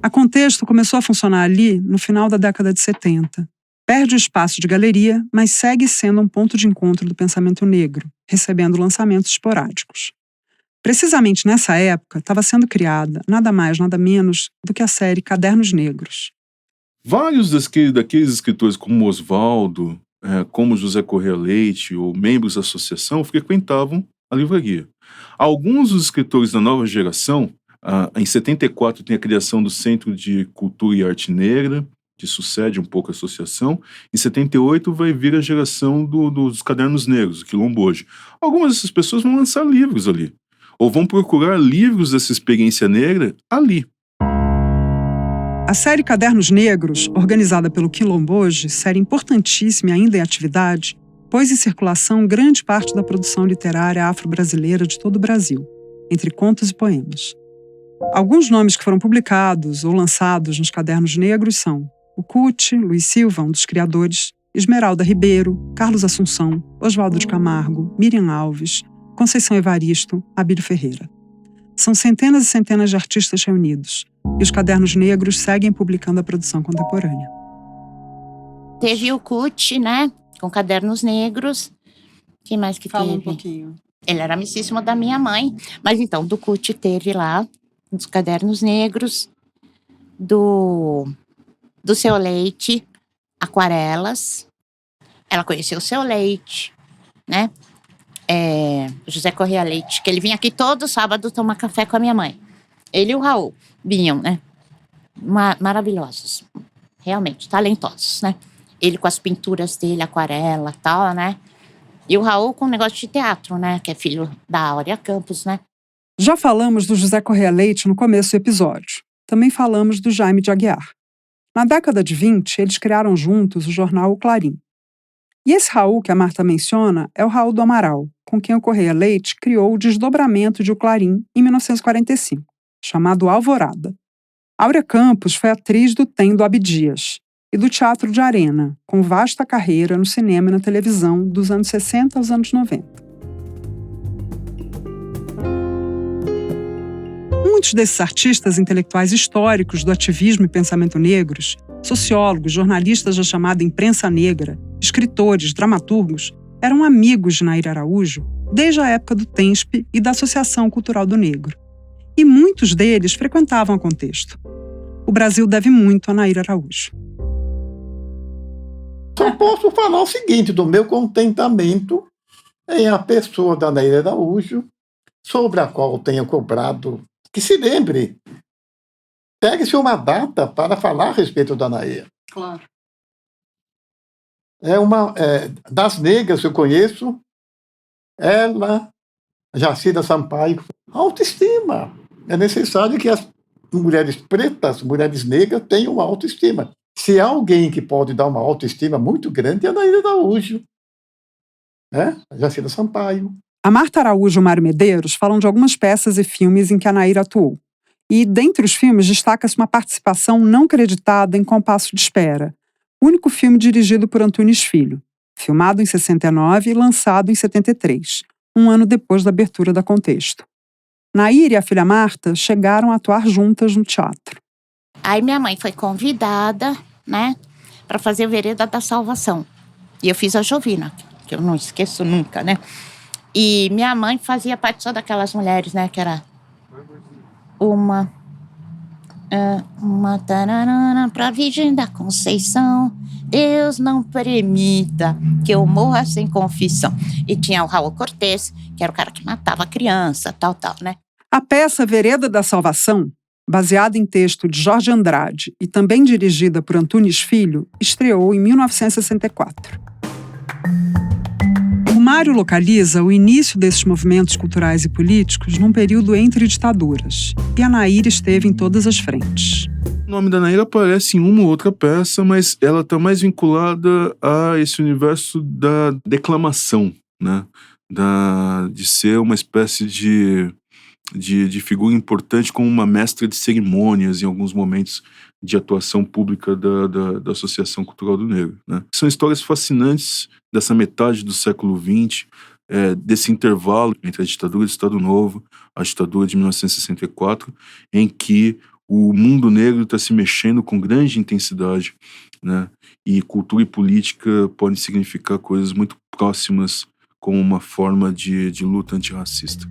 A Contexto começou a funcionar ali no final da década de 70. Perde o espaço de galeria, mas segue sendo um ponto de encontro do pensamento negro, recebendo lançamentos esporádicos. Precisamente nessa época, estava sendo criada nada mais, nada menos do que a série Cadernos Negros. Vários daqueles escritores como Oswaldo, como José Corrêa Leite ou membros da associação frequentavam a livraria. Alguns dos escritores da nova geração Em 74 tem a criação do Centro de Cultura e Arte Negra, que sucede um pouco a associação. Em 78 vai vir a geração dos Cadernos Negros, o Quilombo hoje. Algumas dessas pessoas vão lançar livros ali, ou vão procurar livros dessa experiência negra ali. A série Cadernos Negros, organizada pelo Quilomboje, série importantíssima e ainda em atividade, pôs em circulação grande parte da produção literária afro-brasileira de todo o Brasil, entre contos e poemas. Alguns nomes que foram publicados ou lançados nos Cadernos Negros são o Cuti, Luiz Silva, um dos criadores, Esmeralda Ribeiro, Carlos Assunção, Oswaldo de Camargo, Miriam Alves, Conceição Evaristo, Abílio Ferreira. São centenas e centenas de artistas reunidos, e os Cadernos Negros seguem publicando a produção contemporânea. Teve o Cuti, né? Com Cadernos Negros. Que mais que Fala teve? um pouquinho. Ele era amicíssimo da minha mãe. Mas então, do Cuti teve lá, dos Cadernos Negros, do Seu Leite, Aquarelas. Ela conheceu o Seu Leite, né? José Correia Leite, que ele vinha aqui todo sábado tomar café com a minha mãe. Ele e o Raul vinham, né? Maravilhosos. Realmente, talentosos, né? Ele com as pinturas dele, aquarela e tal, né? E o Raul com o negócio de teatro, né? Que é filho da Áurea Campos, né? Já falamos do José Correia Leite no começo do episódio. Também falamos do Jaime de Aguiar. Na década de 20, eles criaram juntos o jornal O Clarim. E esse Raul que a Marta menciona é o Raul do Amaral, com quem o Correia Leite criou o desdobramento de O Clarim em 1945, chamado Alvorada. Áurea Campos foi atriz do Tem do Abdias e do Teatro de Arena, com vasta carreira no cinema e na televisão dos anos 60 aos anos 90. Muitos desses artistas intelectuais históricos do ativismo e pensamento negros, sociólogos, jornalistas da chamada imprensa negra, escritores, dramaturgos, eram amigos de Nair Araújo desde a época do TENSP e da Associação Cultural do Negro. E muitos deles frequentavam a Contexto. O Brasil deve muito a Nair Araújo. Só posso falar o seguinte, do meu contentamento em a pessoa da Nair Araújo, sobre a qual tenho cobrado, que se lembre, pegue-se uma data para falar a respeito da Nair. Claro. Das negras que eu conheço, ela, Jacida Sampaio, autoestima. É necessário que as mulheres pretas, mulheres negras, tenham uma autoestima. Se há alguém que pode dar uma autoestima muito grande, é a Nair Araújo. Jacida Sampaio. A Marta Araújo e o Mário Medeiros falam de algumas peças e filmes em que a Nair atuou. E, dentre os filmes, destaca-se uma participação não creditada em Compasso de Espera, único filme dirigido por Antunes Filho, filmado em 69 e lançado em 73, um ano depois da abertura da Contexto. Nair e a filha Marta chegaram a atuar juntas no teatro. Aí minha mãe foi convidada, né, para fazer a Vereda da Salvação. E eu fiz a Jovina, que eu não esqueço nunca, né? E minha mãe fazia parte só daquelas mulheres, né, que era uma tararana pra Virgem da Conceição, Deus não permita que eu morra sem confissão. E tinha o Raul Cortez, que era o cara que matava a criança, tal, né? A peça Vereda da Salvação, baseada em texto de Jorge Andrade e também dirigida por Antunes Filho, estreou em 1964. O Mário localiza o início desses movimentos culturais e políticos num período entre ditaduras, e a Nair esteve em todas as frentes. O nome da Nair aparece em uma ou outra peça, mas ela está mais vinculada a esse universo da declamação, né? De ser uma espécie de figura importante como uma mestra de cerimônias em alguns momentos de atuação pública da Associação Cultural do Negro, né? São histórias fascinantes dessa metade do século XX, desse intervalo entre a ditadura do Estado Novo, a ditadura de 1964, em que o mundo negro está se mexendo com grande intensidade, né? E cultura e política podem significar coisas muito próximas como uma forma de luta antirracista.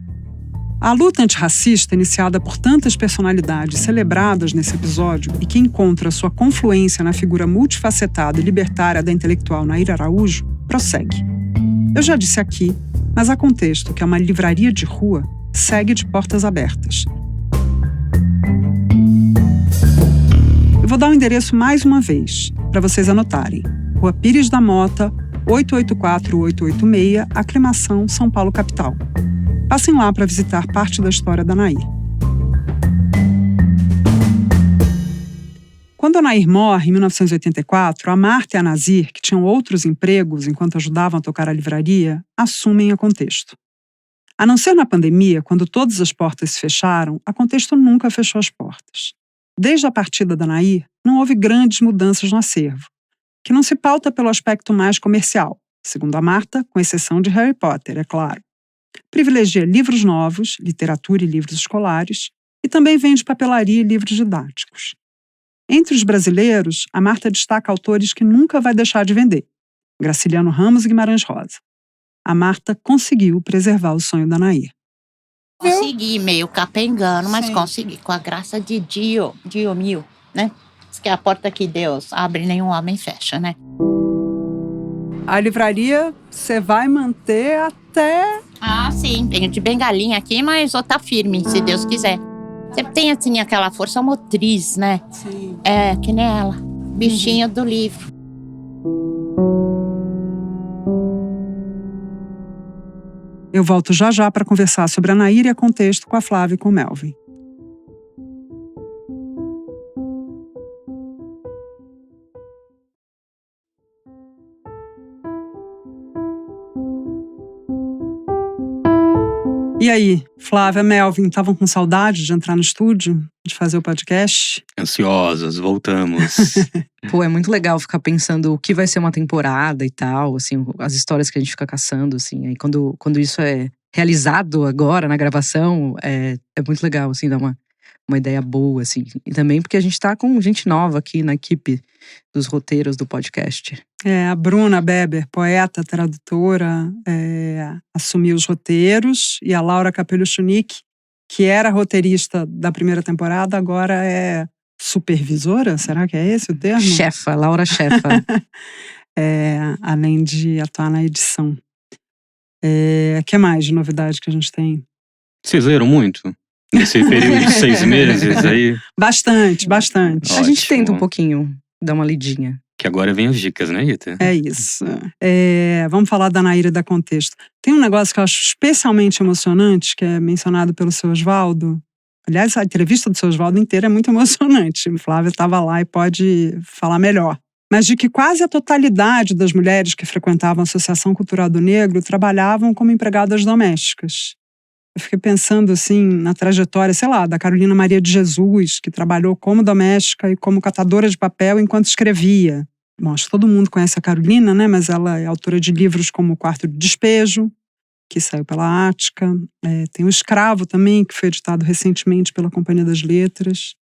A luta antirracista, iniciada por tantas personalidades celebradas nesse episódio e que encontra sua confluência na figura multifacetada e libertária da intelectual Nair Araújo, prossegue. Eu já disse aqui, mas a Contexto, que é uma livraria de rua, segue de portas abertas. Eu vou dar o endereço mais uma vez, para vocês anotarem. Rua Pires da Mota, 884-886, Aclimação, São Paulo, capital. Passem lá para visitar parte da história da Nair. Quando a Nair morre, em 1984, a Marta e a Nazir, que tinham outros empregos enquanto ajudavam a tocar a livraria, assumem a Contexto. A não ser na pandemia, quando todas as portas se fecharam, a Contexto nunca fechou as portas. Desde a partida da Nair, não houve grandes mudanças no acervo, que não se pauta pelo aspecto mais comercial, segundo a Marta, com exceção de Harry Potter, é claro. Privilegia livros novos, literatura e livros escolares, e também vende papelaria e livros didáticos. Entre os brasileiros, a Marta destaca autores que nunca vai deixar de vender: Graciliano Ramos e Guimarães Rosa. A Marta conseguiu preservar o sonho da Nair. Consegui, meio capengando, mas consegui, com a graça de Dio Mil, né? Diz que é a porta que Deus abre, nenhum homem fecha, né? A livraria você vai manter até... Ah, sim, tenho de bengalinha aqui, mas vou estar firme, se Deus quiser. Você tem, assim, aquela força motriz, né? Sim. É, que nem ela, bichinho do livro. Eu volto já já para conversar sobre a Nair e a Contexto com a Flávia e com o Melvin. E aí, Flávia, Melvin, estavam com saudade de entrar no estúdio, de fazer o podcast? Ansiosos, voltamos. Pô, é muito legal ficar pensando o que vai ser uma temporada e tal, assim, as histórias que a gente fica caçando, assim. Aí quando isso é realizado agora na gravação, é muito legal, assim, dar uma ideia boa, assim. E também porque a gente tá com gente nova aqui na equipe dos roteiros do podcast. A Bruna Beber, poeta, tradutora, assumiu os roteiros, e a Laura Capello-Chunick, que era roteirista da primeira temporada, agora é supervisora, será que é esse o termo? Chefa, Laura Chefa. Além de atuar na edição. O que mais de novidade que a gente tem? Vocês leram muito? Nesse período de 6 meses aí? Bastante. A gente Ótimo. tenta um pouquinho dar uma lidinha. Que agora vem as dicas, né, Ita? É isso. Vamos falar da Nair e da Contexto. Tem um negócio que eu acho especialmente emocionante, que é mencionado pelo seu Osvaldo. Aliás, a entrevista do seu Osvaldo inteira é muito emocionante. A Flávia estava lá e pode falar melhor. Mas de que quase a totalidade das mulheres que frequentavam a Associação Cultural do Negro trabalhavam como empregadas domésticas. Eu fiquei pensando, assim, na trajetória, sei lá, da Carolina Maria de Jesus, que trabalhou como doméstica e como catadora de papel enquanto escrevia. Bom, acho que todo mundo conhece a Carolina, né? Mas ela é autora de livros como O Quarto de Despejo, que saiu pela Ática. Tem O Escravo também, que foi editado recentemente pela Companhia das Letras.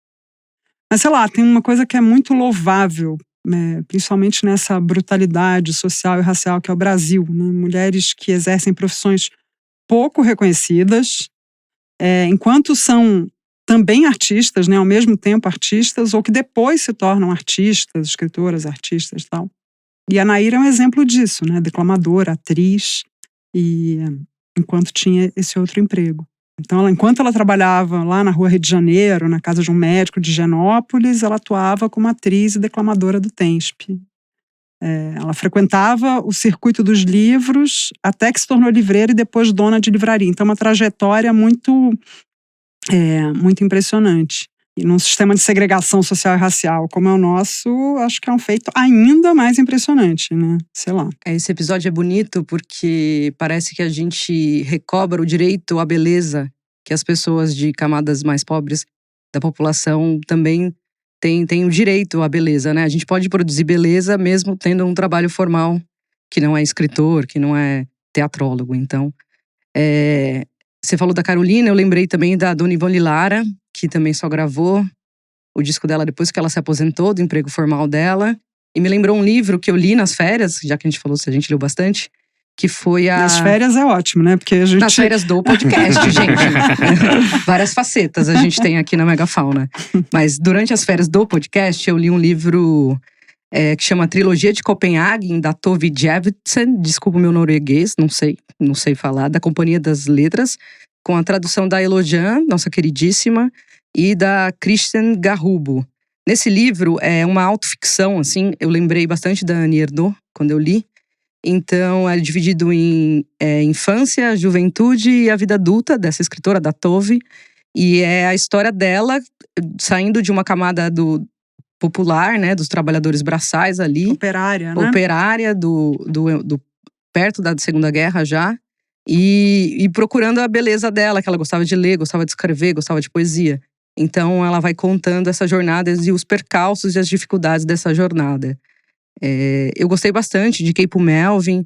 Mas, sei lá, tem uma coisa que é muito louvável, principalmente nessa brutalidade social e racial que é o Brasil, né? Mulheres que exercem profissões pouco reconhecidas, enquanto são também artistas, né, ao mesmo tempo artistas, ou que depois se tornam artistas, escritoras, artistas e tal. E a Nair é um exemplo disso, né, declamadora, atriz, e enquanto tinha esse outro emprego. Então, enquanto ela trabalhava lá na Rua Rio de Janeiro, na casa de um médico de Higienópolis, ela atuava como atriz e declamadora do TENSP. Ela frequentava o circuito dos livros até que se tornou livreira e depois dona de livraria. Então, uma trajetória muito impressionante. E num sistema de segregação social e racial como é o nosso, acho que é um feito ainda mais impressionante, né? Sei lá. Esse episódio é bonito porque parece que a gente recobra o direito à beleza que as pessoas de camadas mais pobres da população também tem o direito à beleza, né? A gente pode produzir beleza mesmo tendo um trabalho formal, que não é escritor, que não é teatrólogo. Então, você falou da Carolina, eu lembrei também da Dona Ivone Lara, que também só gravou o disco dela depois que ela se aposentou do emprego formal dela. E me lembrou um livro que eu li nas férias, já que a gente falou se a gente leu bastante, que foi a... Nas férias é ótimo, né? Porque a gente... Nas férias do podcast, gente. Várias facetas a gente tem aqui na Megafauna. Mas durante as férias do podcast, eu li um livro que chama Trilogia de Copenhagen, da Tove Javidsen. Desculpa o meu norueguês, não sei falar. Da Companhia das Letras, com a tradução da Elojan, nossa queridíssima, e da Kristen Garrubo. Nesse livro, é uma autoficção, assim, eu lembrei bastante da Annie Ernaux quando eu li. Então, é dividido em infância, juventude e a vida adulta dessa escritora, da Tove. E é a história dela saindo de uma camada popular, né, dos trabalhadores braçais ali. Operária, né? Operária, perto da Segunda Guerra já. E procurando a beleza dela, que ela gostava de ler, gostava de escrever, gostava de poesia. Então, ela vai contando essa jornada e os percalços e as dificuldades dessa jornada. Eu gostei bastante de Cape Melvin,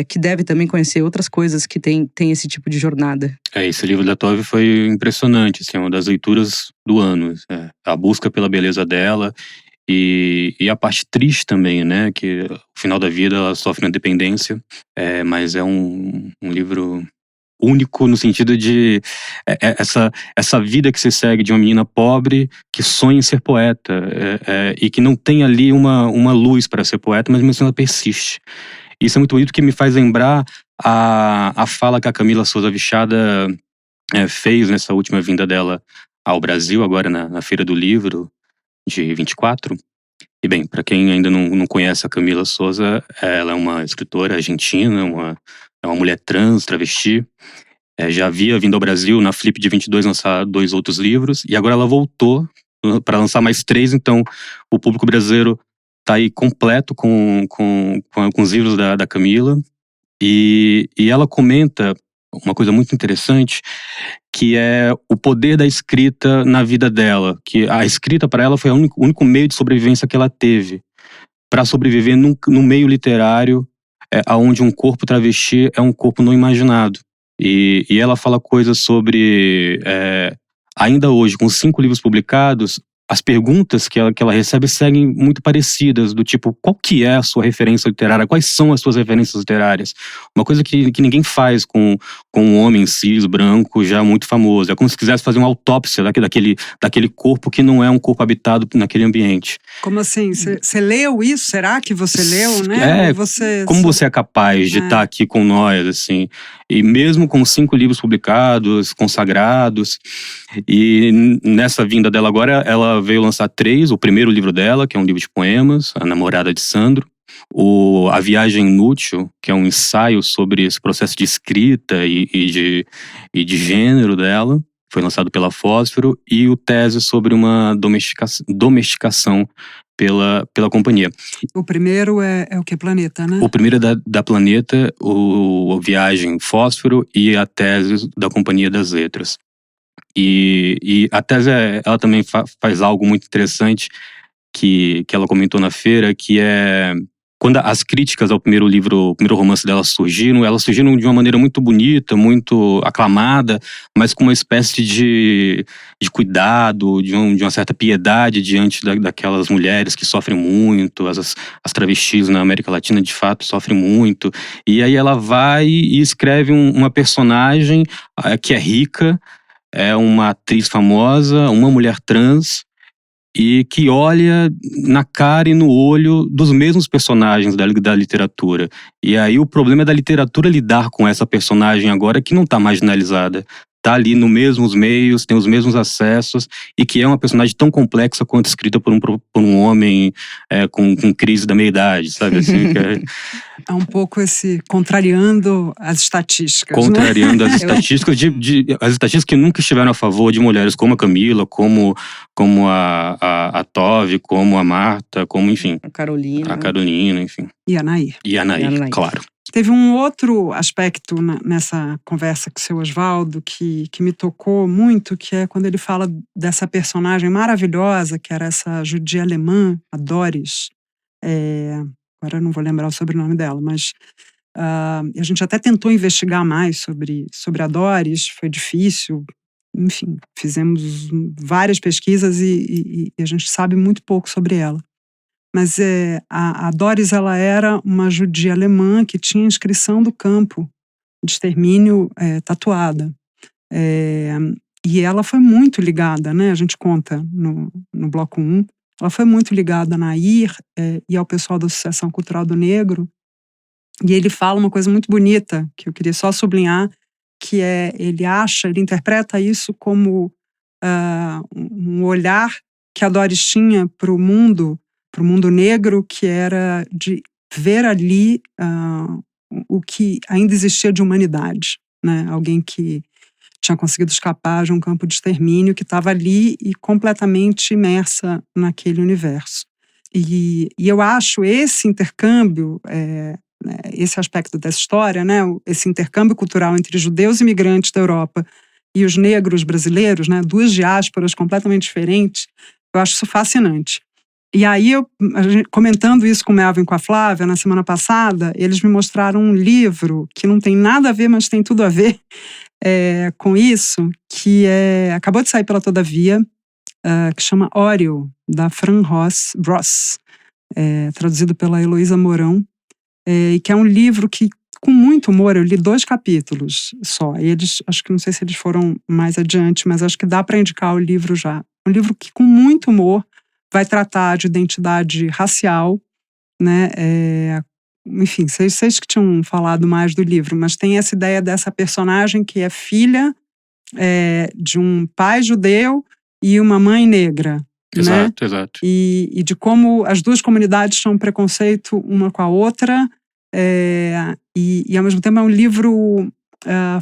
que deve também conhecer outras coisas que tem esse tipo de jornada. Esse livro da Tove foi impressionante, assim, uma das leituras do ano. A busca pela beleza dela e a parte triste também, né? Que no final da vida ela sofre uma dependência, mas é um livro único no sentido de essa vida que se segue de uma menina pobre que sonha em ser poeta e que não tem ali uma luz para ser poeta, mas mesmo assim ela persiste. Isso é muito bonito, que me faz lembrar a fala que a Camila Souza Vichada fez nessa última vinda dela ao Brasil, agora na Feira do Livro de 24. E bem, para quem ainda não conhece a Camila Souza, ela é uma escritora argentina, é uma mulher trans, travesti. Já havia vindo ao Brasil na Flip de 22 lançar 2 outros livros, e agora ela voltou para lançar mais 3, então o público brasileiro tá aí completo com os livros da Camila. E ela comenta uma coisa muito interessante, que é o poder da escrita na vida dela, que a escrita para ela foi o único meio de sobrevivência que ela teve para sobreviver num meio literário onde um corpo travesti é um corpo não imaginado. E ela fala coisas sobre, ainda hoje, com 5 livros publicados, as perguntas que ela recebe seguem muito parecidas, do tipo, qual que é a sua referência literária? Quais são as suas referências literárias? Uma coisa que ninguém faz com um homem cis, branco, já muito famoso. É como se quisesse fazer uma autópsia daquele corpo que não é um corpo habitado naquele ambiente. Como assim? Você leu isso? Será que você leu, né? Como você é capaz de estar aqui com nós, assim? E mesmo com 5 livros publicados, consagrados, e nessa vinda dela agora, ela veio lançar 3, o primeiro livro dela, que é um livro de poemas, A Namorada de Sandro, A Viagem Inútil, que é um ensaio sobre esse processo de escrita e de gênero dela, foi lançado pela Fósforo, e o Tese sobre uma domesticação pela companhia. O primeiro é o que? Planeta, né? O primeiro é da Planeta, a Viagem Fósforo, e a Tese da Companhia das Letras. E a Tese, ela também faz algo muito interessante que ela comentou na feira, que é quando as críticas ao primeiro romance dela surgiram, elas surgiram de uma maneira muito bonita, muito aclamada, mas com uma espécie de cuidado, de uma certa piedade diante daquelas mulheres que sofrem muito, as travestis na América Latina de fato sofrem muito. E aí ela vai e escreve uma personagem que é rica, é uma atriz famosa, uma mulher trans, e que olha na cara e no olho dos mesmos personagens da literatura. E aí o problema é da literatura lidar com essa personagem agora que não está marginalizada. Está ali nos mesmos meios, tem os mesmos acessos, e que é uma personagem tão complexa quanto escrita por um homem com crise da meia-idade, sabe? Assim, é um pouco esse contrariando as estatísticas. Contrariando as estatísticas, as estatísticas que nunca estiveram a favor de mulheres como a Camila, como a Tove, como a Marta, como, enfim. A Carolina, enfim. E a Nair. E a Nair, claro. Teve um outro aspecto nessa conversa com o seu Osvaldo que me tocou muito, que é quando ele fala dessa personagem maravilhosa, que era essa judia alemã, a Doris. Agora eu não vou lembrar o sobrenome dela, mas a gente até tentou investigar mais sobre a Doris, foi difícil. Enfim, fizemos várias pesquisas e a gente sabe muito pouco sobre ela. Mas a Doris, ela era uma judia alemã que tinha inscrição do campo de extermínio tatuada. E ela foi muito ligada, né? A gente conta no bloco 1, ela foi muito ligada na Nair e ao pessoal da Associação Cultural do Negro. E ele fala uma coisa muito bonita, que eu queria só sublinhar, que ele interpreta isso como um olhar que a Doris tinha para o mundo negro, que era de ver ali o que ainda existia de humanidade, né? Alguém que tinha conseguido escapar de um campo de extermínio, que estava ali e completamente imersa naquele universo. E eu acho esse intercâmbio, esse aspecto dessa história, né? Esse intercâmbio cultural entre judeus imigrantes da Europa e os negros brasileiros, né? Duas diásporas completamente diferentes, eu acho isso fascinante. E aí, comentando isso com o Melvin e com a Flávia, na semana passada, eles me mostraram um livro que não tem nada a ver, mas tem tudo a ver com isso, que acabou de sair pela Todavia, que chama Oriol, da Fran Ross, traduzido pela Heloísa Mourão, e que é um livro que, com muito humor, eu li 2 capítulos só. E acho que não sei se eles foram mais adiante, mas acho que dá para indicar o livro já. Um livro que, com muito humor, vai tratar de identidade racial, né? Enfim, vocês que tinham falado mais do livro, mas tem essa ideia dessa personagem que é filha de um pai judeu e uma mãe negra. Exato, né? exato. E de como as duas comunidades tinham preconceito uma com a outra, e ao mesmo tempo é um livro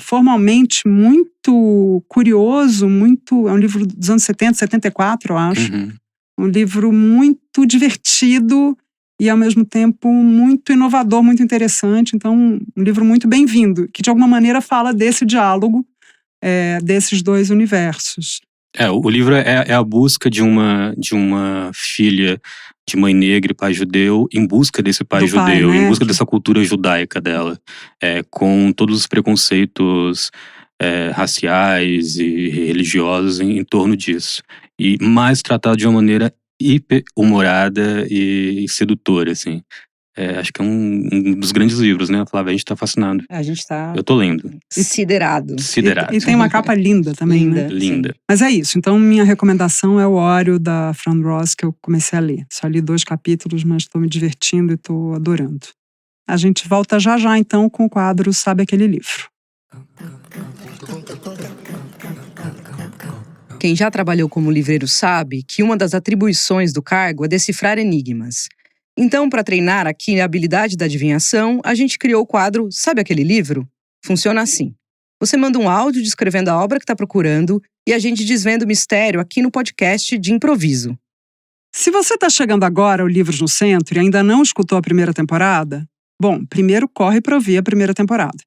formalmente muito curioso, é um livro dos anos 70, 74, eu acho. Uhum. Um livro muito divertido e, ao mesmo tempo, muito inovador, muito interessante. Então, um livro muito bem-vindo, que, de alguma maneira, fala desse diálogo desses dois universos. O livro é a busca de uma filha de mãe negra e pai judeu, em busca desse pai judeu, né? Em busca dessa cultura judaica dela, com todos os preconceitos raciais e religiosos em torno disso. E mais tratado de uma maneira hiper humorada e sedutora, assim. Acho que é um dos grandes livros, né, Flávia? A gente tá fascinado. A gente tá... Eu tô lendo. Siderado. E tem uma capa linda também, linda, né? Linda. Mas é isso. Então, minha recomendação é o Oriol, da Fran Ross, que eu comecei a ler. Só li 2 capítulos, mas estou me divertindo e estou adorando. A gente volta já, então, com o quadro Sabe Aquele Livro. Quem já trabalhou como livreiro sabe que uma das atribuições do cargo é decifrar enigmas. Então, para treinar aqui a habilidade da adivinhação, a gente criou o quadro Sabe Aquele Livro? Funciona assim. Você manda um áudio descrevendo a obra que está procurando e a gente desvenda o mistério aqui no podcast de improviso. Se você está chegando agora ao Livros no Centro e ainda não escutou a primeira temporada, bom, primeiro corre para ouvir a primeira temporada.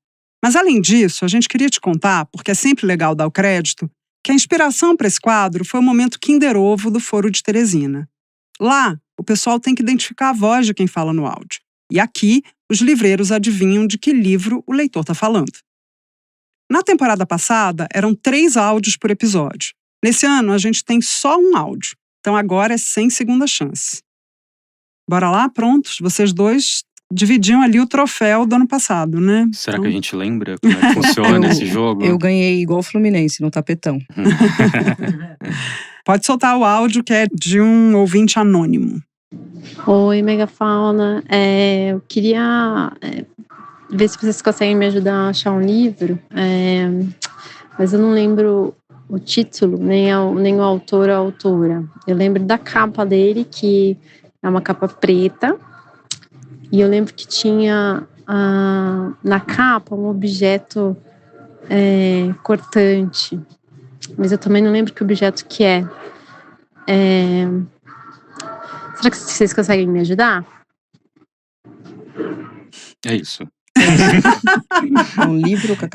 Mas, além disso, a gente queria te contar, porque é sempre legal dar o crédito, que a inspiração para esse quadro foi o momento Kinder Ovo do Foro de Teresina. Lá, o pessoal tem que identificar a voz de quem fala no áudio. E aqui, os livreiros adivinham de que livro o leitor está falando. Na temporada passada, eram 3 áudios por episódio. Nesse ano, a gente tem só um áudio. Então agora é sem segunda chance. Bora lá? Prontos? Vocês dois dividiam ali o troféu do ano passado, né? Será que a gente lembra como é que funciona esse jogo? Eu ganhei igual o Fluminense, no tapetão. Pode soltar o áudio, que é de um ouvinte anônimo. Oi, Megafauna. Eu queria ver se vocês conseguem me ajudar a achar um livro, mas eu não lembro o título, nem o autor ou a autora. Eu lembro da capa dele, que é uma capa preta, e eu lembro que tinha na capa um objeto cortante, mas eu também não lembro que objeto que é. Será que vocês conseguem me ajudar? É isso. Um livro com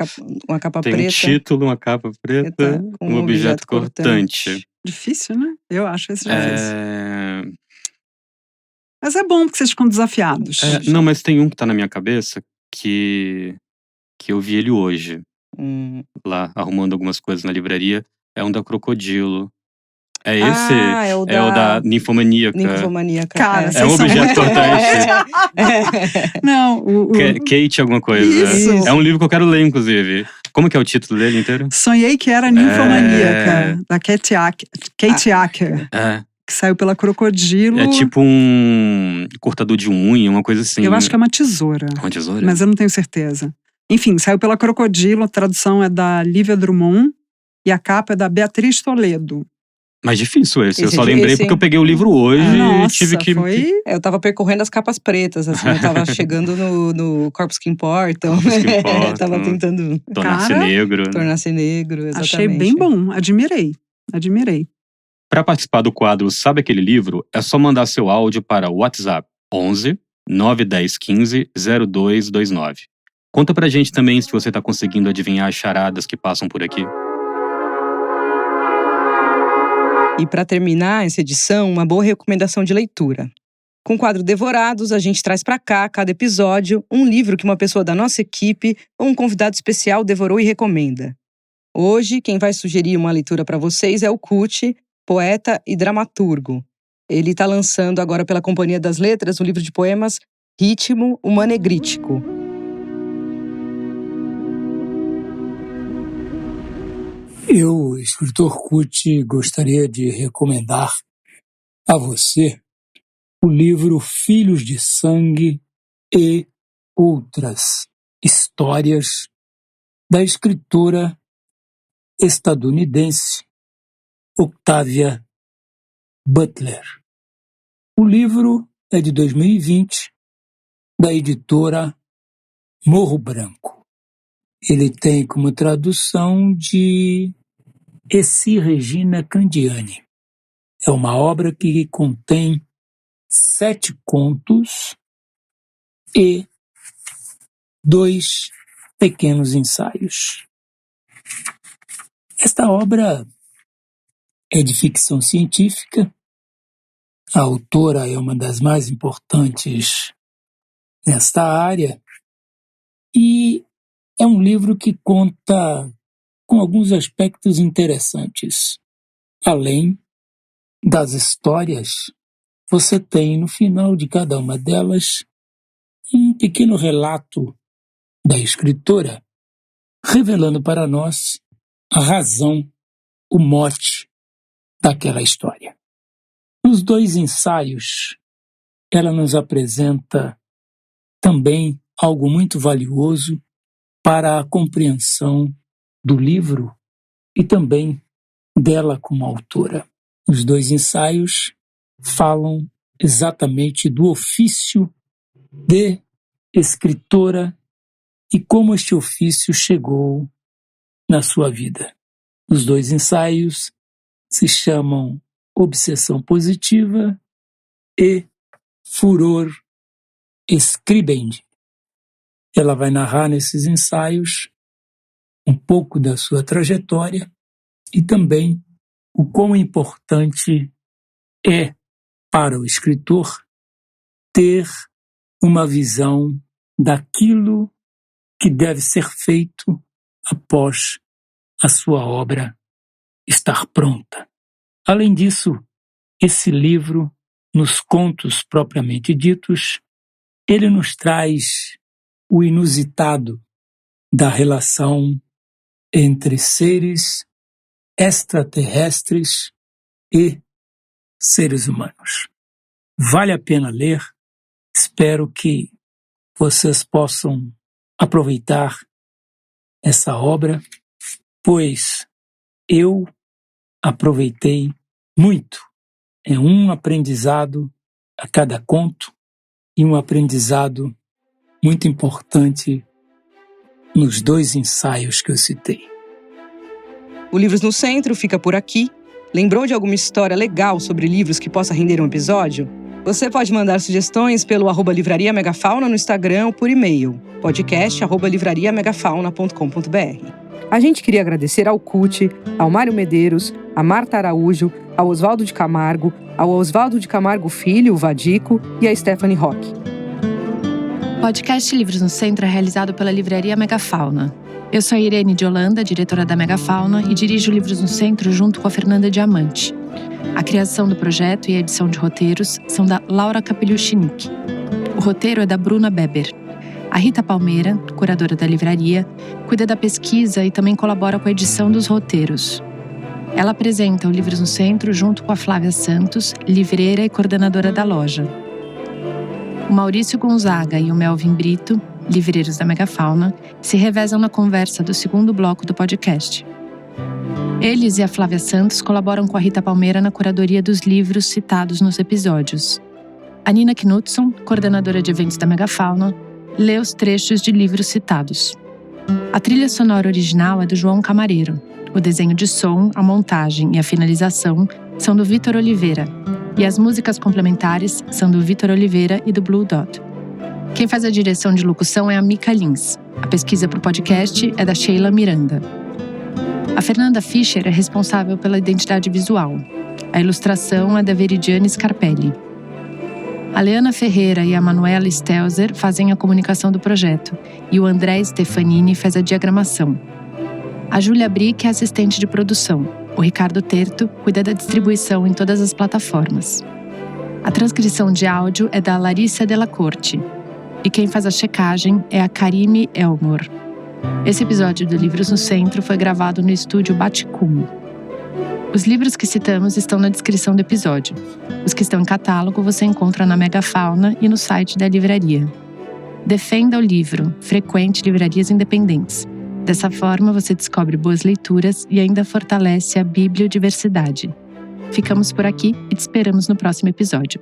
uma capa Tem preta. Um título, uma capa preta, com um objeto cortante. Difícil, né? Eu acho esse difícil. Mas é bom porque vocês ficam desafiados. Não, mas tem um que tá na minha cabeça que eu vi ele hoje. Lá, arrumando algumas coisas na livraria. É um da Crocodilo. É esse? É o da Ninfomaníaca. Cara, é um objeto cortante. Não, Kate alguma coisa. Isso. É um livro que eu quero ler, inclusive. Como que é o título dele inteiro? Sonhei que era Ninfomaníaca, da Kate Acker. Que saiu pela Crocodilo. É tipo um cortador de unha, uma coisa assim. Eu acho que é uma tesoura. Uma tesoura? Mas eu não tenho certeza. Enfim, saiu pela Crocodilo, a tradução é da Lívia Drummond e a capa é da Beatriz Toledo. Mais difícil esse. Eu Esse só de- lembrei esse- porque eu peguei o livro hoje e Nossa, tive que. Eu tava percorrendo as capas pretas, assim. Eu tava chegando no Corpos que Importam. Corpos que Importam. Tava tentando Tornar-se Cara, negro. tornar-se negro, exatamente. Achei bem bom, admirei. Para participar do quadro Sabe Aquele Livro, é só mandar seu áudio para o WhatsApp 11 910 15 0229. Conta pra gente também se você tá conseguindo adivinhar as charadas que passam por aqui. E para terminar essa edição, uma boa recomendação de leitura. Com o quadro Devorados, a gente traz para cá, cada episódio, um livro que uma pessoa da nossa equipe ou um convidado especial devorou e recomenda. Hoje, quem vai sugerir uma leitura para vocês é o Kuti, poeta e dramaturgo. Ele está lançando agora pela Companhia das Letras um livro de poemas Ritmo, o Manegrítico. Eu, escritor Kuti, gostaria de recomendar a você o livro Filhos de Sangue e Outras Histórias, da escritora estadunidense Octavia Butler. O livro é de 2020, da editora Morro Branco. Ele tem como tradução de Essi Regina Candiani. É uma obra que contém 7 contos e 2 pequenos ensaios. Esta obra é de ficção científica. A autora é uma das mais importantes nesta área e é um livro que conta com alguns aspectos interessantes. Além das histórias, você tem no final de cada uma delas um pequeno relato da escritora, revelando para nós a razão, o mote daquela história. Nos 2 ensaios, ela nos apresenta também algo muito valioso para a compreensão do livro e também dela como autora. Os 2 ensaios falam exatamente do ofício de escritora e como este ofício chegou na sua vida. Os 2 ensaios se chamam Obsessão Positiva e Furor Scribendi. Ela vai narrar nesses ensaios um pouco da sua trajetória e também o quão importante é para o escritor ter uma visão daquilo que deve ser feito após a sua obra estar pronta. Além disso, esse livro, nos contos propriamente ditos, ele nos traz o inusitado da relação entre seres extraterrestres e seres humanos. Vale a pena ler. Espero que vocês possam aproveitar essa obra, pois eu aproveitei muito. É um aprendizado a cada conto e um aprendizado muito importante nos 2 ensaios que eu citei. O Livros no Centro fica por aqui. Lembrou de alguma história legal sobre livros que possa render um episódio? Você pode mandar sugestões pelo @Livraria Megafauna no Instagram ou por e-mail, podcast@livrariamegafauna.com.br. A gente queria agradecer ao Kuti, ao Mário Medeiros, a Marta Araújo, ao Oswaldo de Camargo, ao Oswaldo de Camargo Filho, o Vadico, e a Stephanie Roque. O podcast Livros no Centro é realizado pela Livraria Megafauna. Eu sou a Irene de Holanda, diretora da Megafauna, e dirijo Livros no Centro junto com a Fernanda Diamante. A criação do projeto e a edição de roteiros são da Laura Capellucinic. O roteiro é da Bruna Beber. A Rita Palmeira, curadora da livraria, cuida da pesquisa e também colabora com a edição dos roteiros. Ela apresenta o Livros no Centro junto com a Flávia Santos, livreira e coordenadora da loja. O Maurício Gonzaga e o Melvin Brito, livreiros da Megafauna, se revezam na conversa do segundo bloco do podcast. Eles e a Flávia Santos colaboram com a Rita Palmeira na curadoria dos livros citados nos episódios. A Nina Knudson, coordenadora de eventos da Megafauna, lê os trechos de livros citados. A trilha sonora original é do João Camareiro. O desenho de som, a montagem e a finalização são do Vitor Oliveira. E as músicas complementares são do Vitor Oliveira e do Blue Dot. Quem faz a direção de locução é a Mica Lins. A pesquisa para o podcast é da Sheila Miranda. A Fernanda Fischer é responsável pela identidade visual. A ilustração é da Veridiane Scarpelli. A Leana Ferreira e a Manuela Stelzer fazem a comunicação do projeto e o André Stefanini faz a diagramação. A Júlia Brick é assistente de produção. O Ricardo Terto cuida da distribuição em todas as plataformas. A transcrição de áudio é da Larissa Della Corte. E quem faz a checagem é a Karime Elmor. Esse episódio do Livros no Centro foi gravado no estúdio Baticum. Os livros que citamos estão na descrição do episódio. Os que estão em catálogo você encontra na Megafauna e no site da livraria. Defenda o livro, frequente livrarias independentes. Dessa forma você descobre boas leituras e ainda fortalece a bibliodiversidade. Ficamos por aqui e te esperamos no próximo episódio.